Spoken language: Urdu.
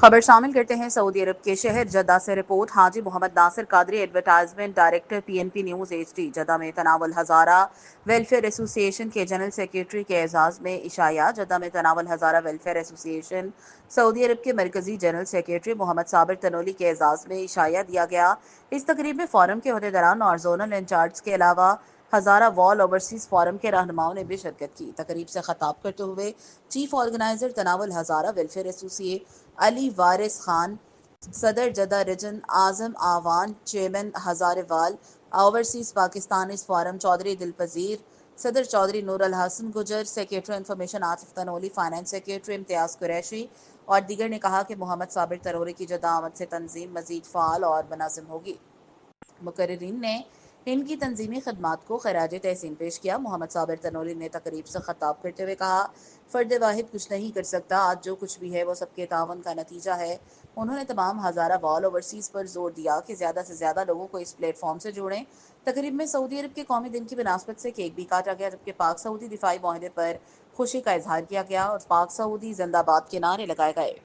خبر شامل کرتے ہیں سعودی عرب کے شہر جدہ سے report. Haji Muhammad Nasir Qadri advertisement director PNP news HD Jeddah میں تناول ہزارہ ویلفیئر ایسوسی ایشن کے جنرل سیکریٹری کے اعزاز میں عشائیہ۔ جدہ میں تناول ہزارہ ویلفیئر ایسوسی ایشن سعودی عرب کے مرکزی جنرل سیکریٹری محمد صابر تنولی کے اعزاز میں عشائیہ دیا گیا۔ اس تقریب میں فورم کے عہدیداران اور زونل انچارج کے علاوہ ہزارہ وال اوورسیز فورم کے رہنماؤں نے بھی شرکت کی۔ تقریب سے خطاب کرتے ہوئے chief organizer Tanawal Hazara welfare association Ali Waris Khan, صدر Jeddah region Azam Awan, chairman Hazarawal overseas Pakistan اس فورم چودھری دلپذیر، صدر Chaudhry Noor ul Hassan Gujjar, secretary information Atif Tanoli, finance secretary Imtiaz Qureshi اور دیگر نے کہا کہ محمد صابر تنولی کی جدہ آمد سے تنظیم مزید فعال اور منظم ہوگی۔ مقررین نے ان کی تنظیمی خدمات کو خراج تحسین پیش کیا۔ محمد صابر تنولی نے تقریب سے خطاب کرتے ہوئے کہا، فرد واحد کچھ نہیں کر سکتا، آج جو کچھ بھی ہے وہ سب کے تعاون کا نتیجہ ہے۔ انہوں نے تمام ہزارہ وال اوورسیز پر زور دیا کہ زیادہ سے زیادہ لوگوں کو اس پلیٹ فارم سے جوڑیں۔ تقریب میں سعودی عرب کے قومی دن کی بناسبت سے کیک بھی کاٹا گیا، جبکہ پاک سعودی دفاعی معاہدے پر خوشی کا اظہار کیا گیا اور پاک سعودی زندہ باد کے نعرے لگائے گئے۔